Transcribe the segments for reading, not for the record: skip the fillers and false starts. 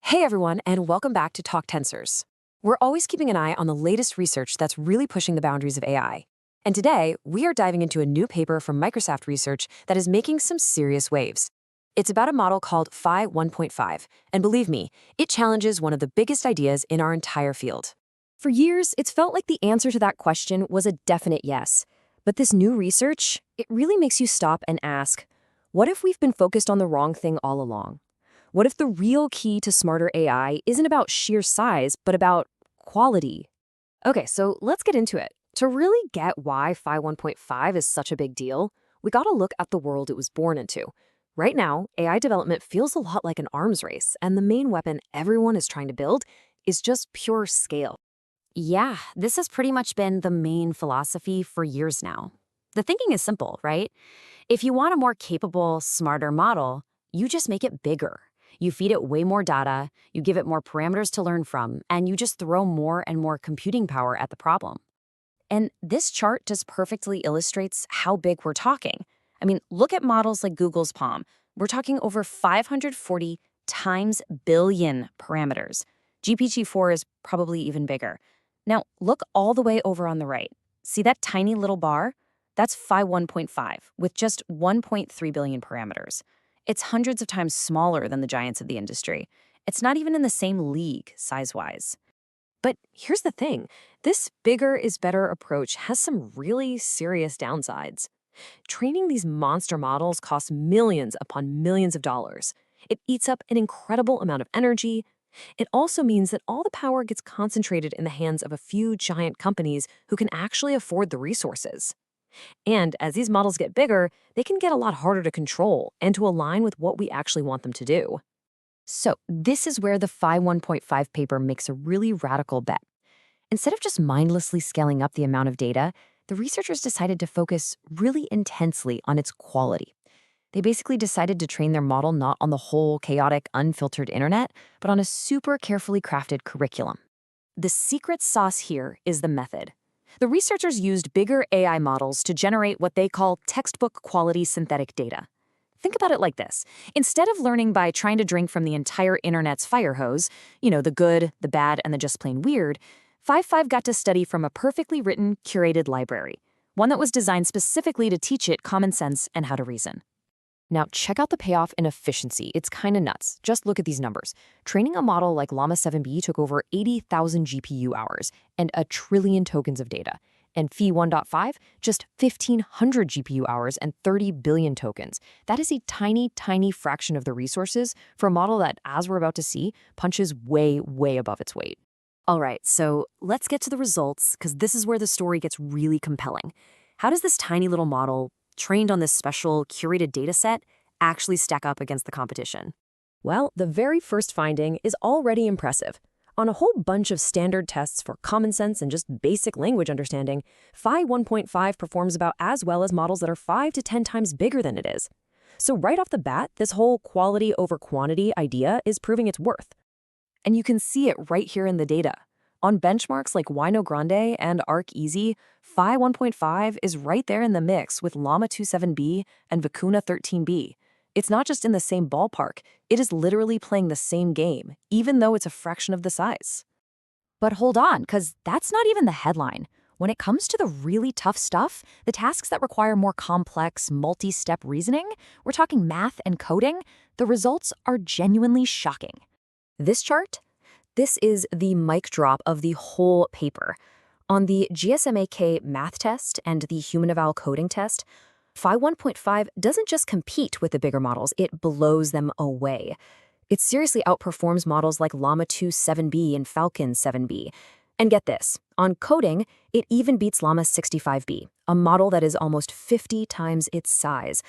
Hey everyone, and welcome back to Talk Tensors. We're always keeping an eye on the latest research that's really pushing the boundaries of AI. And today, we are diving into a new paper from Microsoft Research that is making some serious waves. It's about a model called Phi-1.5, and believe me, it challenges one of the biggest ideas in our entire field. For years, it's felt like the answer to that question was a definite yes. But this new research, it really makes you stop and ask, what if we've been focused on the wrong thing all along? What if the real key to smarter AI isn't about sheer size, but about quality? Okay, so let's get into it. To really get why Phi 1.5 is such a big deal, we gotta look at the world it was born into. Right now, AI development feels a lot like an arms race, and the main weapon everyone is trying to build is just pure scale. Yeah, this has pretty much been the main philosophy for years now. The thinking is simple, right? If you want a more capable, smarter model, you just make it bigger. You feed it way more data, you give it more parameters to learn from, and you just throw more and more computing power at the problem. And this chart just perfectly illustrates how big we're talking. I mean, look at models like Google's Palm. We're talking over 540 times billion parameters. GPT-4 is probably even bigger. Now, look all the way over on the right. See that tiny little bar? That's Phi 1.5 with just 1.3 billion parameters. It's hundreds of times smaller than the giants of the industry. It's not even in the same league size-wise. But here's the thing, this bigger is better approach has some really serious downsides. Training these monster models costs millions upon millions of dollars. It eats up an incredible amount of energy. It also means that all the power gets concentrated in the hands of a few giant companies who can actually afford the resources. And as these models get bigger, they can get a lot harder to control and to align with what we actually want them to do. So, this is where the Phi 1.5 paper makes a really radical bet. Instead of just mindlessly scaling up the amount of data, the researchers decided to focus really intensely on its quality. They basically decided to train their model not on the whole chaotic, unfiltered internet, but on a super carefully crafted curriculum. The secret sauce here is the method. The researchers used bigger AI models to generate what they call textbook quality synthetic data. Think about it like this. Instead of learning by trying to drink from the entire internet's fire hose, the good, the bad, and the just plain weird, Phi-5 got to study from a perfectly written, curated library, one that was designed specifically to teach it common sense and how to reason. Now, check out the payoff in efficiency. It's kind of nuts. Just look at these numbers. Training a model like Llama 7B took over 80,000 GPU hours and a trillion tokens of data. And Phi-1.5, just 1,500 GPU hours and 30 billion tokens. That is a tiny, tiny fraction of the resources for a model that, as we're about to see, punches way, way above its weight. All right, so let's get to the results, because this is where the story gets really compelling. How does this tiny little model, trained on this special curated dataset, actually stack up against the competition? Well, the very first finding is already impressive. On a whole bunch of standard tests for common sense and just basic language understanding, Phi 1.5 performs about as well as models that are 5 to 10 times bigger than it is. So right off the bat, this whole quality over quantity idea is proving its worth. And you can see it right here in the data. On benchmarks like Wino Grande and ARC Easy, Phi 1.5 is right there in the mix with Lama 2.7b and Vicuna 13b. It's not just in the same ballpark, it is literally playing the same game, even though it's a fraction of the size. But hold on, because that's not even the headline. When it comes to the really tough stuff, the tasks that require more complex, multi-step reasoning, we're talking math and coding, the results are genuinely shocking. This chart? This is the mic drop of the whole paper. On the GSMAK math test and the human eval coding test, Phi 1.5 doesn't just compete with the bigger models, it blows them away. It seriously outperforms models like Llama 2.7b and Falcon 7b. And get this, on coding, it even beats Llama 65b, a model that is almost 50 times its size.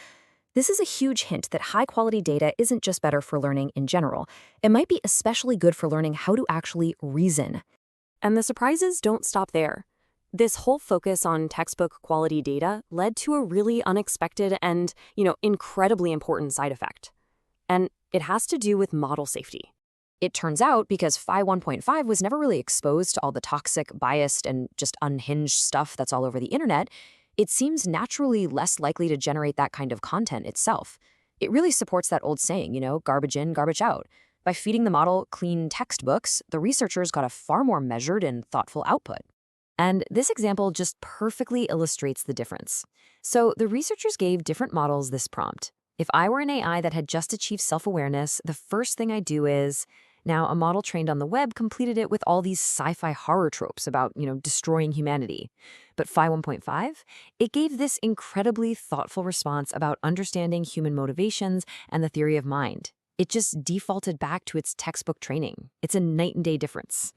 This is a huge hint that high-quality data isn't just better for learning in general. It might be especially good for learning how to actually reason. And the surprises don't stop there. This whole focus on textbook quality data led to a really unexpected and, incredibly important side effect. And it has to do with model safety. It turns out because Phi 1.5 was never really exposed to all the toxic, biased, and just unhinged stuff that's all over the internet, it seems naturally less likely to generate that kind of content itself. It really supports that old saying, garbage in, garbage out. By feeding the model clean textbooks, the researchers got a far more measured and thoughtful output. And this example just perfectly illustrates the difference. So the researchers gave different models this prompt. If I were an AI that had just achieved self-awareness, the first thing I'd do is... Now, a model trained on the web completed it with all these sci-fi horror tropes about, destroying humanity. But Phi 1.5, it gave this incredibly thoughtful response about understanding human motivations and the theory of mind. It just defaulted back to its textbook training. It's a night and day difference.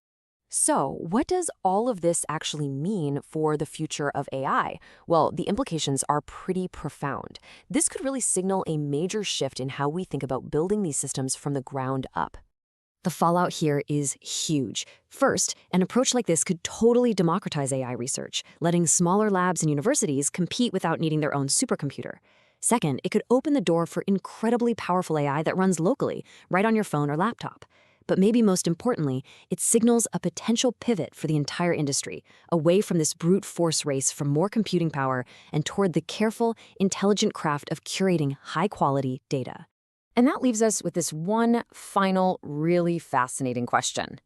So, what does all of this actually mean for the future of AI? Well, the implications are pretty profound. This could really signal a major shift in how we think about building these systems from the ground up. The fallout here is huge. First, an approach like this could totally democratize AI research, letting smaller labs and universities compete without needing their own supercomputer. Second, it could open the door for incredibly powerful AI that runs locally, right on your phone or laptop. But maybe most importantly, it signals a potential pivot for the entire industry, away from this brute force race for more computing power and toward the careful, intelligent craft of curating high-quality data. And that leaves us with this one final, really fascinating question.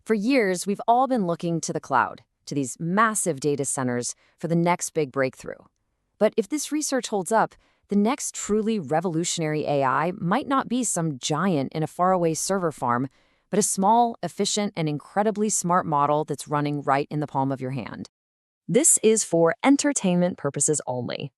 For years, we've all been looking to the cloud, to these massive data centers for the next big breakthrough. But if this research holds up, the next truly revolutionary AI might not be some giant in a faraway server farm, but a small, efficient, and incredibly smart model that's running right in the palm of your hand. This is for entertainment purposes only.